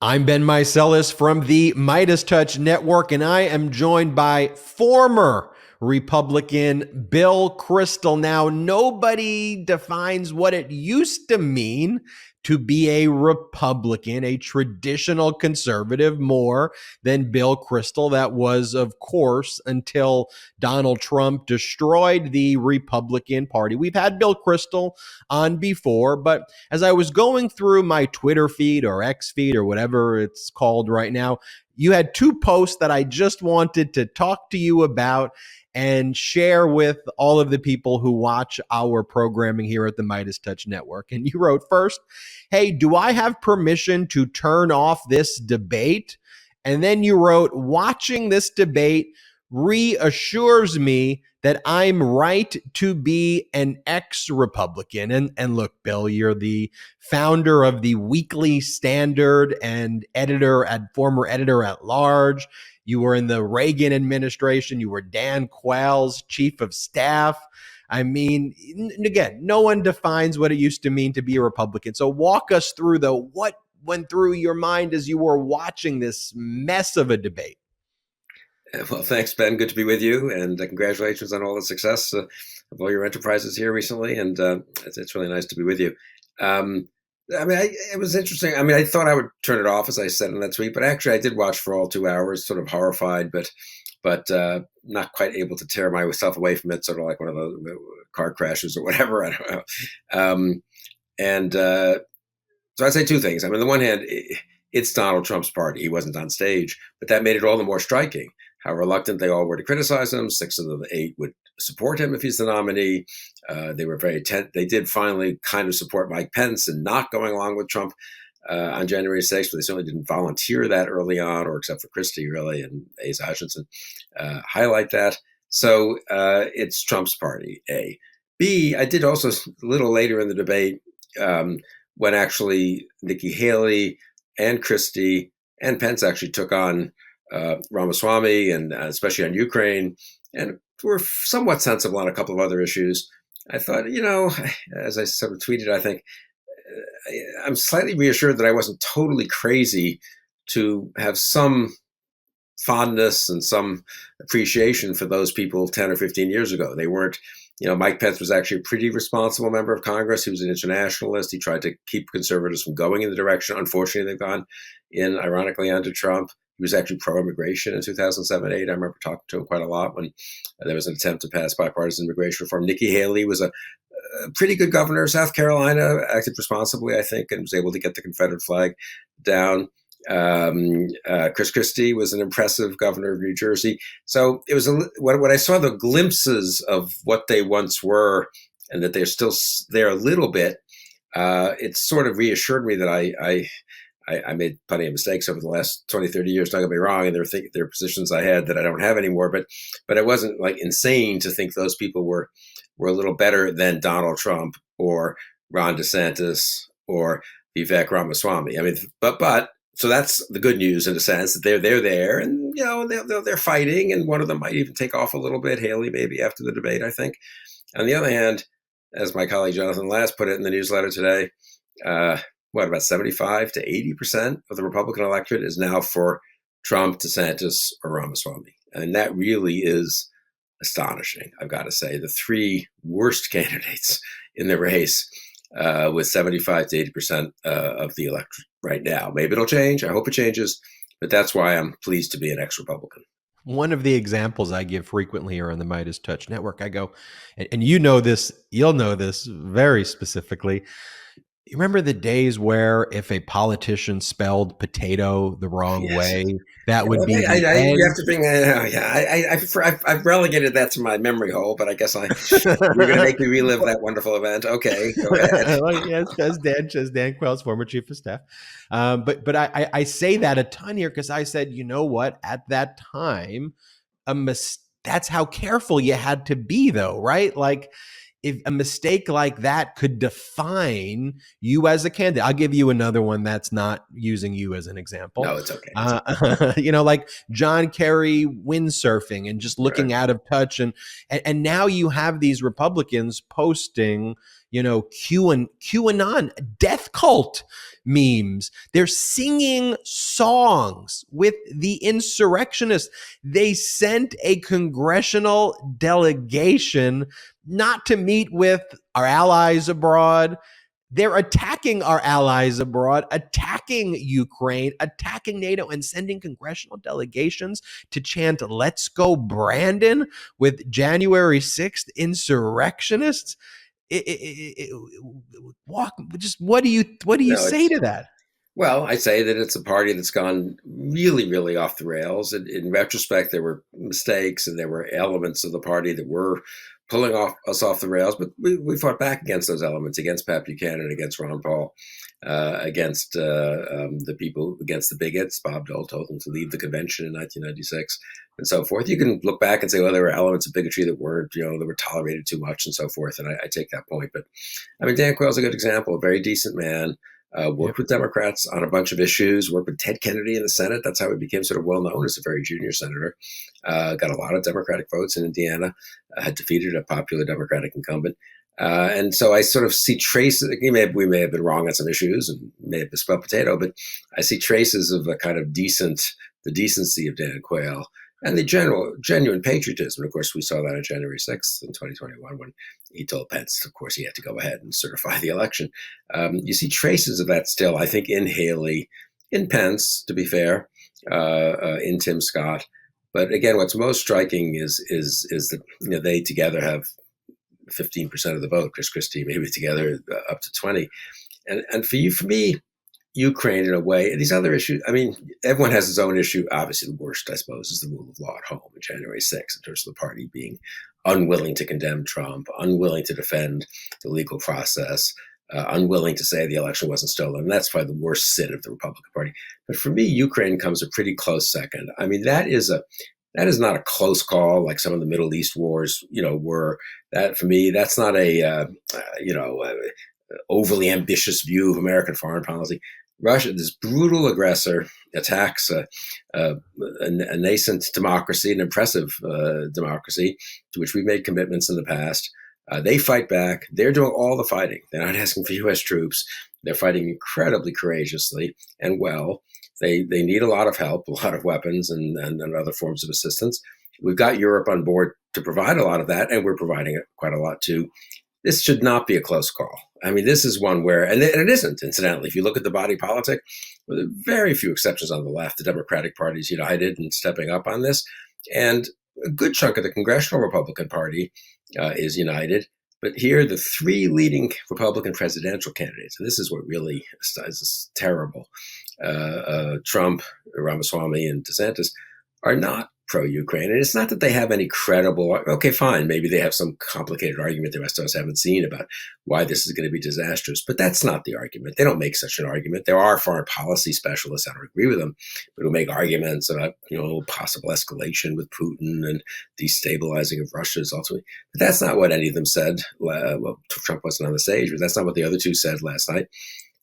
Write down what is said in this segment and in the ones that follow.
I'm Ben Meiselas from the MeidasTouch Network, and I am joined by former Republican Bill Kristol. Now, nobody defines what it used to mean to be a Republican, a traditional conservative, more than Bill Kristol. That was, of course, until Donald Trump destroyed the Republican Party. We've had Bill Kristol on before, but as I was going through my Twitter feed or X feed or whatever it's called right now, you had two posts that I just wanted to talk to you about and share with all of the people who watch our programming here at the MeidasTouch Network. And you wrote first, hey, do I have permission to turn off this debate? And then you wrote, watching this debate reassures me that I'm right to be an ex-Republican. And look, Bill, you're the founder of the Weekly Standard and former editor at large. You were in the Reagan administration. You were Dan Quayle's chief of staff. I mean, again, no one defines what it used to mean to be a Republican. So walk us through what went through your mind as you were watching this mess of a debate. Well, thanks, Ben. Good to be with you, and congratulations on all the success of all your enterprises here recently. And it's really nice to be with you. It was interesting. I mean, I thought I would turn it off, as I said in that tweet, but actually, I did watch for all 2 hours, sort of horrified, but not quite able to tear myself away from it. Sort of like one of those car crashes or whatever. I don't know. So I'd say two things. I mean, on the one hand, it's Donald Trump's party. He wasn't on stage, but that made it all the more striking how reluctant they all were to criticize him. 6 of the 8 would support him if he's the nominee. They were they did finally kind of support Mike Pence and not going along with Trump on January 6th, but they certainly didn't volunteer that early on, or except for Christie, really, and Ace Hutchinson highlight that. So it's Trump's party, A. B, I did also, a little later in the debate, when actually Nikki Haley and Christie and Pence actually took on Ramaswamy, and especially on Ukraine, and were somewhat sensible on a couple of other issues. I thought, as I sort of tweeted, I think I'm slightly reassured that I wasn't totally crazy to have some fondness and some appreciation for those people 10 or 15 years ago. They weren't, Mike Pence was actually a pretty responsible member of Congress. He was an internationalist. He tried to keep conservatives from going in the direction, unfortunately, they've gone in, ironically, under Trump. He was actually pro-immigration in 2007-8. I remember talking to him quite a lot when there was an attempt to pass bipartisan immigration reform. Nikki Haley was a pretty good governor of South Carolina, acted responsibly, I think, and was able to get the Confederate flag down. Chris Christie was an impressive governor of New Jersey. So it was when I saw the glimpses of what they once were, and that they're still there a little bit, it sort of reassured me that I made plenty of mistakes over the last 20, 30 years, don't get me wrong, and there are positions I had that I don't have anymore, but it wasn't like insane to think those people were a little better than Donald Trump or Ron DeSantis or Vivek Ramaswamy. I mean, but so that's the good news in a sense, that they're there, and they're fighting, and one of them might even take off a little bit, Haley maybe, after the debate, I think. On the other hand, as my colleague Jonathan Last put it in the newsletter today, about 75 to 80% of the Republican electorate is now for Trump, DeSantis, or Ramaswamy. And that really is astonishing, I've got to say. The 3 worst candidates in the race, with 75 to 80% of the electorate right now. Maybe it'll change. I hope it changes. But that's why I'm pleased to be an ex-Republican. One of the examples I give frequently here on the MeidasTouch Network, I go, and you'll know this very specifically. You remember the days where if a politician spelled potato the wrong way, that would be you have to bring I've relegated that to my memory hole, but I guess you're going to make me relive that wonderful event. Okay, go ahead. Well, yes, as Dan Quayle's former chief of staff. But I say that a ton here because I said, you know what? At that time, that's how careful you had to be, though, right? Like, if a mistake like that could define you as a candidate. I'll give you another one that's not using you as an example. No, it's okay. Like John Kerry windsurfing and just looking out of touch. And now you have these Republicans posting, QAnon death cult memes. They're singing songs with the insurrectionists. They sent a congressional delegation not to meet with our allies abroad. They're attacking our allies abroad, attacking Ukraine, attacking NATO, and sending congressional delegations to chant "Let's go, Brandon" with January 6th insurrectionists. What do you No, say it's to that? Well, I say that it's a party that's gone really, really off the rails. In retrospect, there were mistakes and there were elements of the party that were pulling us off the rails, but we fought back against those elements, against Pat Buchanan, against Ron Paul, against the people, against the bigots. Bob Dole told them to leave the convention in 1996 and so forth. You can look back and say, well, there were elements of bigotry that weren't, that were tolerated too much and so forth. And I take that point. But I mean, Dan Quayle's a good example, a very decent man. Worked with Democrats on a bunch of issues, worked with Ted Kennedy in the Senate. That's how he became sort of well known as a very junior senator. Got a lot of Democratic votes in Indiana, had defeated a popular Democratic incumbent. And so I sort of see traces. We may have been wrong on some issues and may have misspelled potato, but I see traces of a kind of the decency of Dan Quayle and the genuine patriotism. Of course, we saw that on January 6th in 2021 when he told Pence, of course, he had to go ahead and certify the election. You see traces of that still, I think, in Haley, in Pence, to be fair, in Tim Scott. But again, what's most striking is that they together have 15% of the vote. Chris Christie maybe together up to 20. And for me, Ukraine in a way, and these other issues, I mean, everyone has his own issue. Obviously, the worst, I suppose, is the rule of law at home on January 6th in terms of the party being unwilling to condemn Trump, unwilling to defend the legal process, unwilling to say the election wasn't stolen. And that's probably the worst sin of the Republican Party. But for me, Ukraine comes a pretty close second. I mean, that is not a close call like some of the Middle East wars, were. That for me, that's not a overly ambitious view of American foreign policy. Russia, this brutal aggressor, attacks a nascent democracy, an impressive democracy to which we've made commitments in the past. They fight back. They're doing all the fighting. They're not asking for U.S. troops. They're fighting incredibly courageously and well. They need a lot of help, a lot of weapons and other forms of assistance. We've got Europe on board to provide a lot of that, and we're providing it quite a lot too. This should not be a close call. I mean, this is one where, and it isn't, incidentally, if you look at the body politic, with very few exceptions on the left, the Democratic Party is united in stepping up on this. And a good chunk of the congressional Republican Party is united. But here, the three leading Republican presidential candidates, and this is what really is terrible, Trump, Ramaswamy, and DeSantis, are not pro-Ukraine. And it's not that they have any credible, okay, fine, maybe they have some complicated argument the rest of us haven't seen about why this is going to be disastrous, but that's not the argument. They don't make such an argument. There are foreign policy specialists, I don't agree with them, but who make arguments about, possible escalation with Putin and destabilizing of Russia is ultimately, but that's not what any of them said. Well, Trump wasn't on the stage, but that's not what the other two said last night.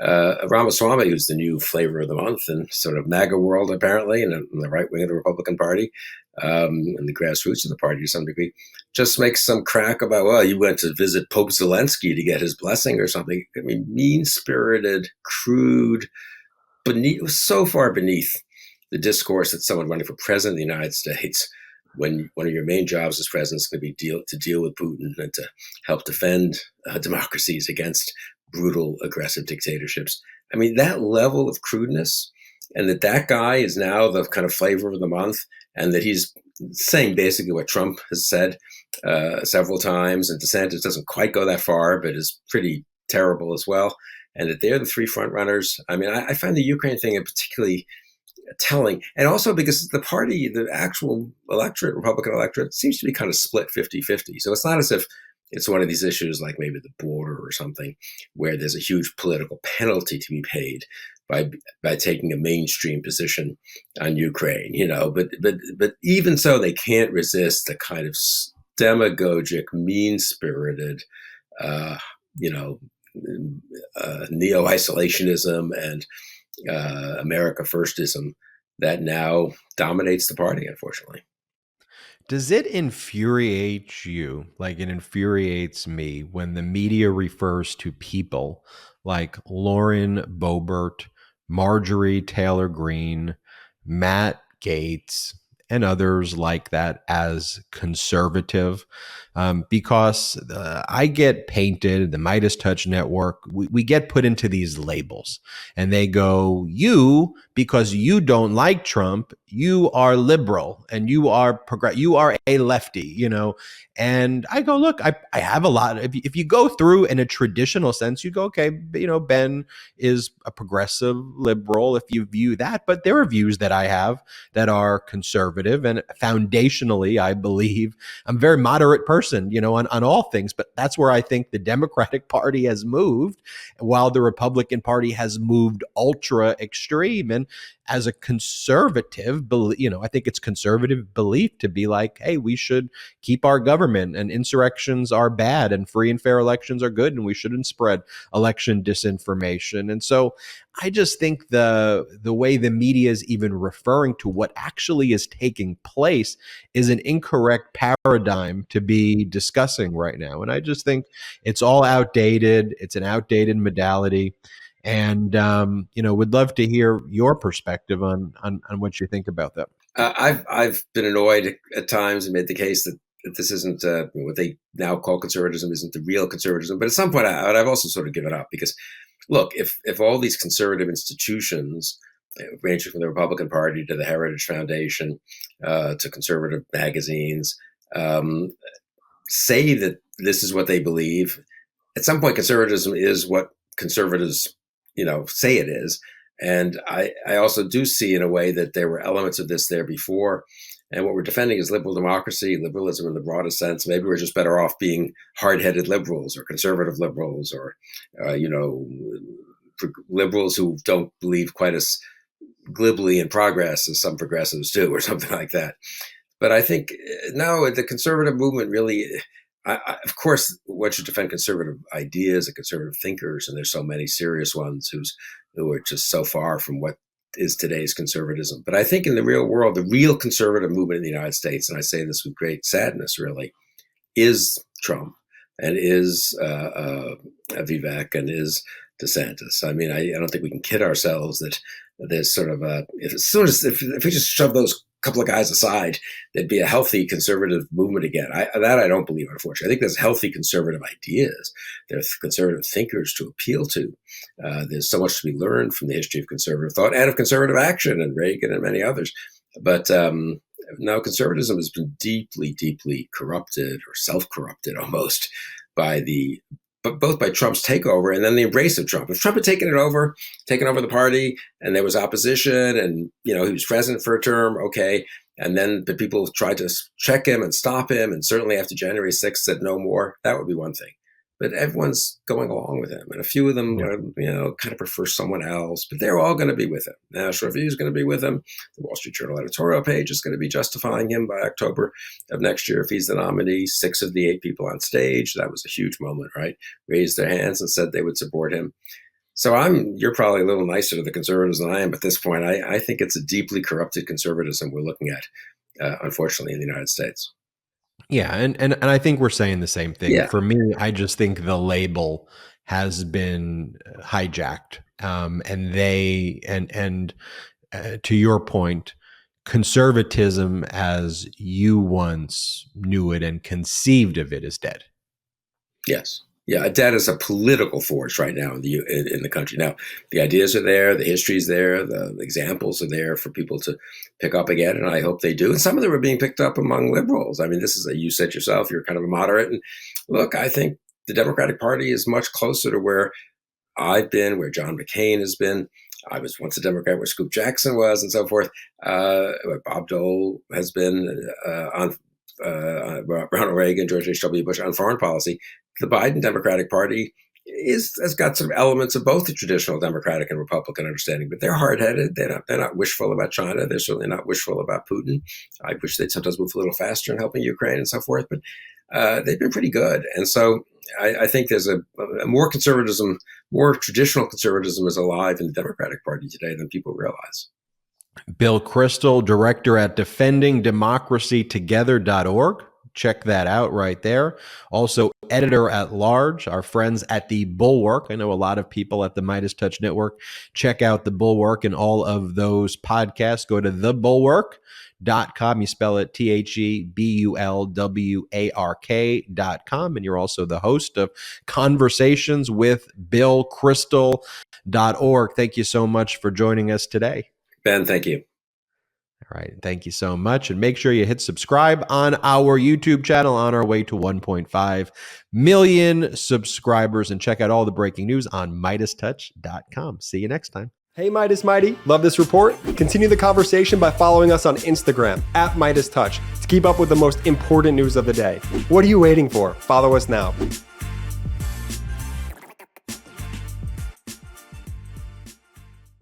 Ramaswamy, who's the new flavor of the month in sort of MAGA world, apparently, and in the right wing of the Republican Party, and the grassroots of the party to some degree, just makes some crack about, well, you went to visit Pope Zelensky to get his blessing or something. I mean, mean-spirited, crude, so far beneath the discourse that someone running for president of the United States, when one of your main jobs as president is going to be to deal with Putin and to help defend democracies against brutal, aggressive dictatorships. I mean, that level of crudeness, and that guy is now the kind of flavor of the month, and that he's saying basically what Trump has said several times, and DeSantis doesn't quite go that far, but is pretty terrible as well, and that they're the three front runners. I mean, I find the Ukraine thing particularly telling, and also because the party, the actual electorate, Republican electorate, seems to be kind of split 50-50. So it's not as if it's one of these issues like maybe the border or something where there's a huge political penalty to be paid by taking a mainstream position on Ukraine, but even so, they can't resist the kind of demagogic, mean-spirited, neo-isolationism and America firstism that now dominates the party, unfortunately. Does it infuriate you like it infuriates me when the media refers to people like Lauren Boebert, Marjorie Taylor Greene, Matt Gaetz, and others like that as conservative? Because I get painted, the MeidasTouch network, we get put into these labels and they go, you, because you don't like Trump, you are liberal and you are a lefty, And I go, look, I have a lot. If you go through in a traditional sense, you go, okay, Ben is a progressive liberal if you view that, but there are views that I have that are conservative. And foundationally, I believe I'm a very moderate person, on all things. But that's where I think the Democratic Party has moved, while the Republican Party has moved ultra extreme. And as a conservative, I think it's conservative belief to be like, hey, we should keep our government, and insurrections are bad and free and fair elections are good, and we shouldn't spread election disinformation. And so I just think the way the media is even referring to what actually is taking place is an incorrect paradigm to be discussing right now. And I just think it's all outdated. It's an outdated modality. And would love to hear your perspective on what you think about that. I've been annoyed at times and made the case that this isn't what they now call conservatism isn't the real conservatism. But at some point, I've also sort of given up because, look, if all these conservative institutions, ranging from the Republican Party to the Heritage Foundation to conservative magazines, say that this is what they believe, at some point, conservatism is what conservatives, say it is. And I also do see in a way that there were elements of this there before. And what we're defending is liberal democracy, liberalism in the broadest sense. Maybe we're just better off being hard-headed liberals or conservative liberals or, liberals who don't believe quite as glibly in progress as some progressives do or something like that. But I think, no, the conservative movement really, of course, one should defend conservative ideas and conservative thinkers, and there's so many serious ones who are just so far from what is today's conservatism. But I think in the real world, the real conservative movement in the United States, and I say this with great sadness, really, is Trump and is Vivek and is DeSantis. I mean, I don't think we can kid ourselves that there's sort of if we just shove those couple of guys aside, there'd be a healthy conservative movement again. I don't believe, unfortunately. I think there's healthy conservative ideas. There's conservative thinkers to appeal to. There's so much to be learned from the history of conservative thought and of conservative action and Reagan and many others. But no, conservatism has been deeply, deeply corrupted or self-corrupted almost but both by Trump's takeover and then the embrace of Trump. If Trump had taken over the party and there was opposition and, he was president for a term, okay. And then the people tried to check him and stop him. And certainly after January 6th said no more, that would be one thing. But everyone's going along with him. And a few of them, kind of prefer someone else, but they're all going to be with him. National Review is going to be with him. The Wall Street Journal editorial page is going to be justifying him by October of next year. If he's the nominee, 6 of the 8 people on stage, that was a huge moment, right? Raised their hands and said they would support him. So you're probably a little nicer to the conservatives than I am at this point. I think it's a deeply corrupted conservatism we're looking at, unfortunately, in the United States. Yeah, and I think we're saying the same thing. Yeah. For me, I just think the label has been hijacked, and to your point, conservatism as you once knew it and conceived of it is dead. Yes. Yeah, debt is a political force right now in the country. Now, the ideas are there, the history is there, the examples are there for people to pick up again, and I hope they do. And some of them are being picked up among liberals. I mean, you said yourself, you're kind of a moderate. And look, I think the Democratic Party is much closer to where I've been, where John McCain has been. I was once a Democrat where Scoop Jackson was and so forth. Bob Dole has been on Ronald Reagan, George H.W. Bush on foreign policy. The Biden Democratic Party has got some elements of both the traditional Democratic and Republican understanding, but they're hard-headed. They're not wishful about China. They're certainly not wishful about Putin. I wish they'd sometimes move a little faster in helping Ukraine and so forth, but they've been pretty good. And so I think there's a more conservatism, more traditional conservatism is alive in the Democratic Party today than people realize. Bill Kristol, director at defendingdemocracytogether.org. Check that out right there. Also, editor at large, our friends at the Bulwark. I know a lot of people at the MeidasTouch Network check out the Bulwark and all of those podcasts. Go to thebulwark.com. You spell it TheBulwark.com. And you're also the host of Conversations with Bill Kristol.org. Thank you so much for joining us today. Ben, thank you. All right. Thank you so much. And make sure you hit subscribe on our YouTube channel on our way to 1.5 million subscribers, and check out all the breaking news on MeidasTouch.com. See you next time. Hey Midas Mighty, love this report? Continue the conversation by following us on Instagram at MeidasTouch to keep up with the most important news of the day. What are you waiting for? Follow us now.